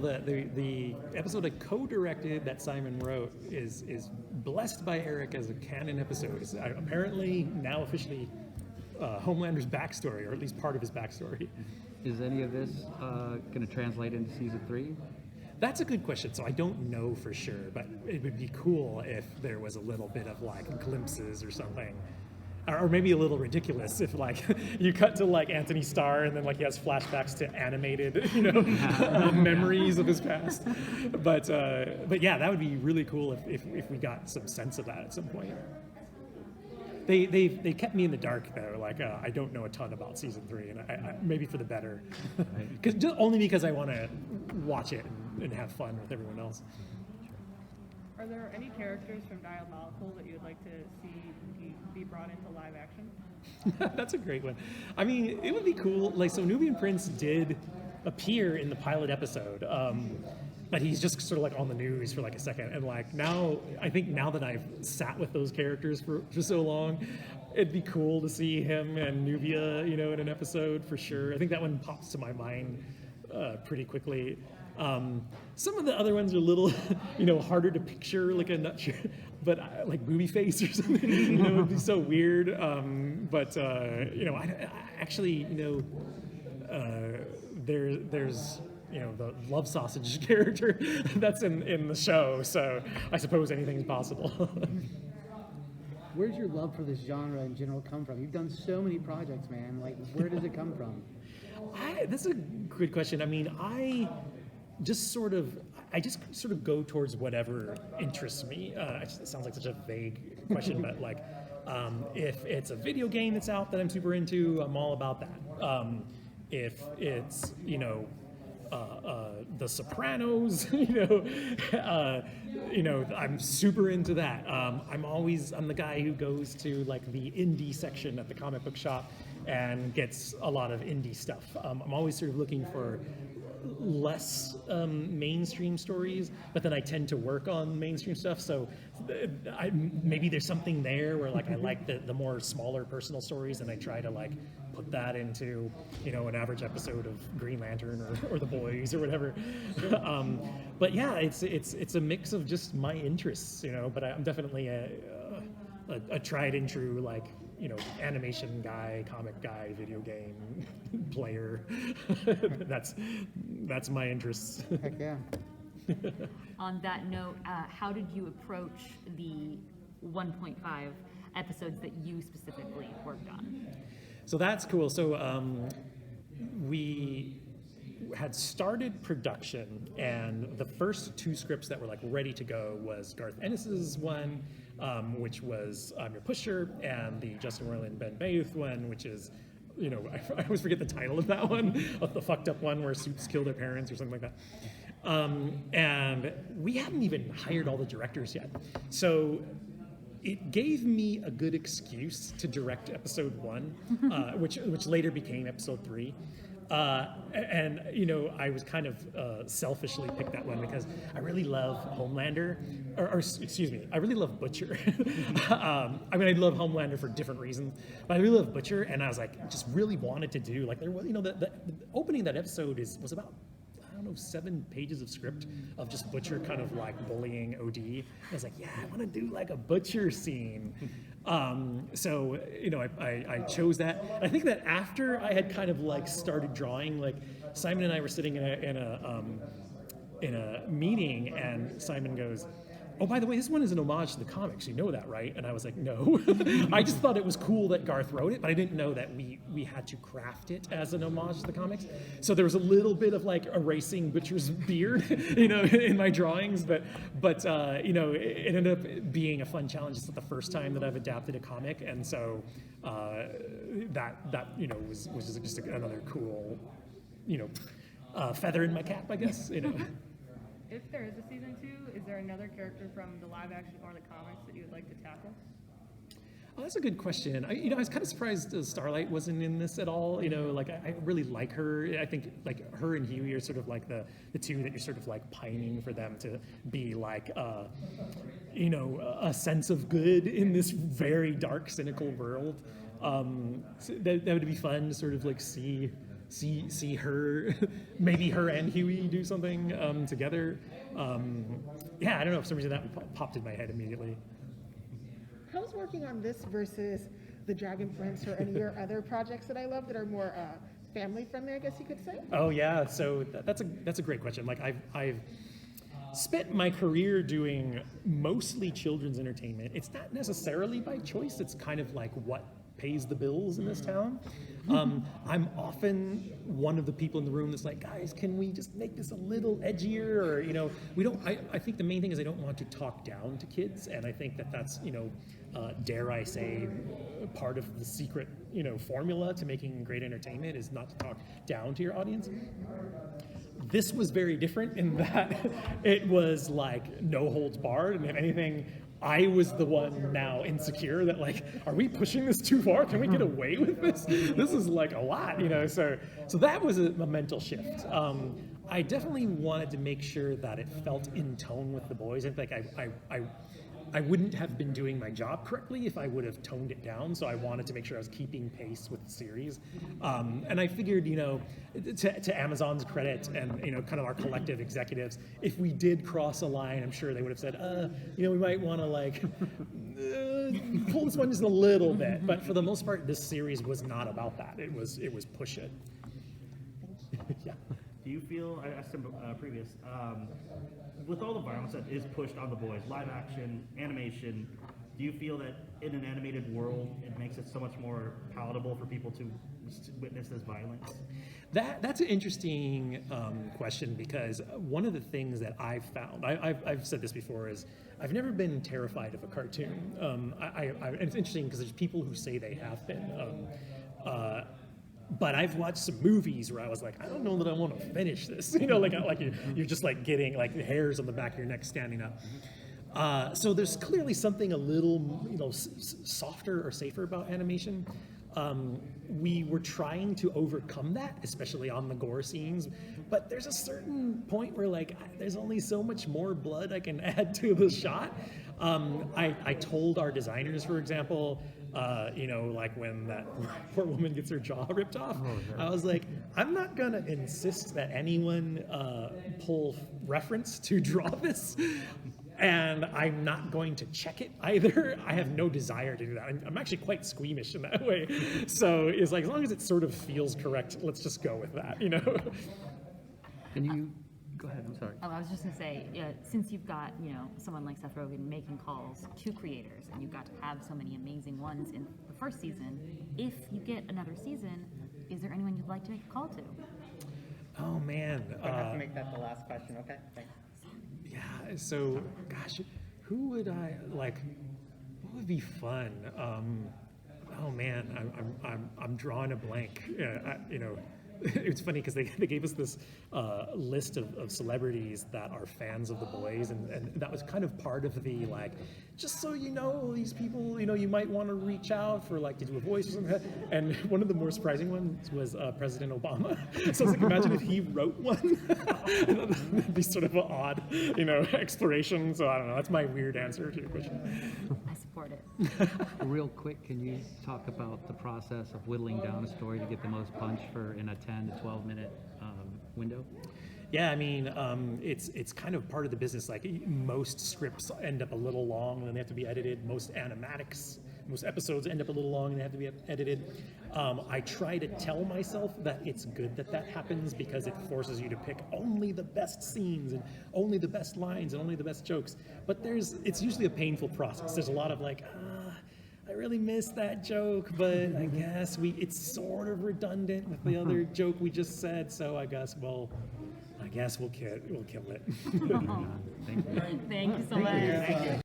well, the episode I co-directed that Simon wrote is blessed by Eric as a canon episode. It's apparently now officially Homelander's backstory, or at least part of his backstory. Is any of this going to translate into season 3? That's a good question. So I don't know for sure, but it would be cool if there was a little bit of like glimpses or something. Or maybe a little ridiculous if like you cut to like Anthony Starr and then like he has flashbacks to animated, memories of his past. But yeah, that would be really cool if we got some sense of that at some point. They kept me in the dark though. Like I don't know a ton about season 3, and I maybe for the better, only because I want to watch it and have fun with everyone else. Are there any characters from Diabolical that you would like to see be brought into live action? That's a great one. I mean, it would be cool. Like, so Nubian Prince did appear in the pilot episode, but he's just sort of like on the news for like a second. And like now, I think now that I've sat with those characters for so long, it'd be cool to see him and Nubia, in an episode for sure. I think that one pops to my mind pretty quickly. Some of the other ones are a little, harder to picture, like a nutshell, but like booby face or something, it would be so weird. I actually, there's the love sausage character that's in the show, so I suppose anything's possible. Where's your love for this genre in general come from? You've done so many projects, man. Like, where does it come from? That's a good question. I mean, I just sort of go towards whatever interests me. It sounds like such a vague question, but like, if it's a video game that's out that I'm super into, I'm all about that. If it's, The Sopranos, I'm super into that. I'm the guy who goes to like the indie section at the comic book shop and gets a lot of indie stuff. I'm always sort of looking for less mainstream stories, but then I tend to work on mainstream stuff, so maybe there's something there where like I like the more smaller personal stories, and I try to like put that into an average episode of Green Lantern or The Boys or whatever. But yeah, it's a mix of just my interests, but I'm definitely a tried and true like animation guy, comic guy, video game player. That's my interests. Heck yeah. On that note, how did you approach the 1.5 episodes that you specifically worked on? So that's cool. So we had started production, and the first 2 scripts that were like ready to go was Garth Ennis's one, which was I'm Your Pusher, and the Justin Roiland Ben Bayouth one, which is, I always forget the title of that one, of the fucked up one where suits kill their parents or something like that. And we hadn't even hired all the directors yet. So it gave me a good excuse to direct episode 1, which later became episode 3. And I was kind of selfishly picked that one because I really love Homelander, or excuse me, I really love Butcher. I love Homelander for different reasons, but I really love Butcher, and I was like, just really wanted to do like there was, the opening of that episode was about 7 pages of script of just Butcher kind of like bullying OD. I was like, yeah, I want to do like a Butcher scene. So I chose that. I think that after I had kind of like started drawing, like Simon and I were sitting in a meeting, and Simon goes, oh, by the way, this one is an homage to the comics. You know that, right? And I was like, no. I just thought it was cool that Garth wrote it, but I didn't know that we had to craft it as an homage to the comics. So there was a little bit of like erasing Butcher's beard, in my drawings, but it ended up being a fun challenge. It's not the first time that I've adapted a comic, and so that was just another cool, feather in my cap, I guess. If there is a season 2, is there another character from the live action or the comics that you would like to tackle? Oh, that's a good question. I was kind of surprised Starlight wasn't in this at all. I really like her. I think like her and Huey are sort of like the 2 that you're sort of like pining for them to be like, a sense of good in this very dark, cynical world. So that would be fun to sort of like see see her, maybe her and Huey do something together. Yeah, I don't know, for some reason that popped in my head immediately. How's working on this versus the Dragon Prince or any of your other projects that I love that are more family friendly, I guess you could say? Oh yeah, so that's a great question. Like I've spent my career doing mostly children's entertainment. It's not necessarily by choice. It's kind of like what pays the bills in this town. I'm often one of the people in the room that's like, guys, can we just make this a little edgier? Or, you know, we don't, I think the main thing is I don't want to talk down to kids. And I think that's, you know, dare I say, part of the secret, you know, formula to making great entertainment is not to talk down to your audience. This was very different in that it was like no holds barred, and if anything, I was the one now insecure that like, are we pushing this too far? Can we get away with this? This is like a lot, you know. So that was a mental shift. I definitely wanted to make sure that it felt in tone with the boys. I think I wouldn't have been doing my job correctly if I would have toned it down, so I wanted to make sure I was keeping pace with the series. And I figured, you know, to Amazon's credit and, you know, kind of our collective executives, if we did cross a line, I'm sure they would have said, you know, we might want to like pull this one just a little bit. But for the most part, this series was not about that. It was push it. Yeah. Do you feel, I asked him previous, with all the violence that is pushed on the boys, live action, animation, do you feel that in an animated world, it makes it so much more palatable for people to witness this violence? That's an interesting question, because one of the things that I've found, I've said this before, is I've never been terrified of a cartoon. And it's interesting because there's people who say they have been. But I've watched some movies where I was like, I don't know that I want to finish this. You know, like you're just like getting like the hairs on the back of your neck standing up. So there's clearly something a little, you know, softer or safer about animation. We were trying to overcome that, especially on the gore scenes. But there's a certain point where like there's only so much more blood I can add to the shot. I told our designers, for example, you know, like when that poor woman gets her jaw ripped off, I was like, I'm not gonna insist that anyone pull reference to draw this, and I'm not going to check it either. I have no desire to do that. I'm actually quite squeamish in that way. So it's like, as long as it sort of feels correct, let's just go with that, you know? Can you go ahead? I'm sorry. Oh, I was just gonna say, since you've got, you know, someone like Seth Rogen making calls to creators, and you've got to have so many amazing ones in the first season, if you get another season, is there anyone you'd like to make a call to? Oh man. I have to make that the last question, okay? Thanks. Yeah, so gosh, who would I like? What would be fun? Oh man, I'm drawing a blank. You know, it's funny because they gave us this list of celebrities that are fans of the boys, and that was kind of part of the like, just so you know, these people, you know, you might want to reach out for like to do a voice or something. And one of the more surprising ones was President Obama. So I was like, imagine if he wrote one. That'd be sort of an odd, you know, exploration. So I don't know. That's my weird answer to your question. I support it. Real quick, can you talk about the process of whittling down a story to get the most punch for in a 10 to 12 minute window? Yeah, I mean, it's kind of part of the business. Like most scripts end up a little long and then they have to be edited. Most animatics, most episodes end up a little long and they have to be edited. I try to tell myself that it's good that that happens because it forces you to pick only the best scenes and only the best lines and only the best jokes. But it's usually a painful process. There's a lot of like, I really missed that joke, but I guess it's sort of redundant with the other joke we just said. So I guess we'll kill it. Thank you. Thank you so much.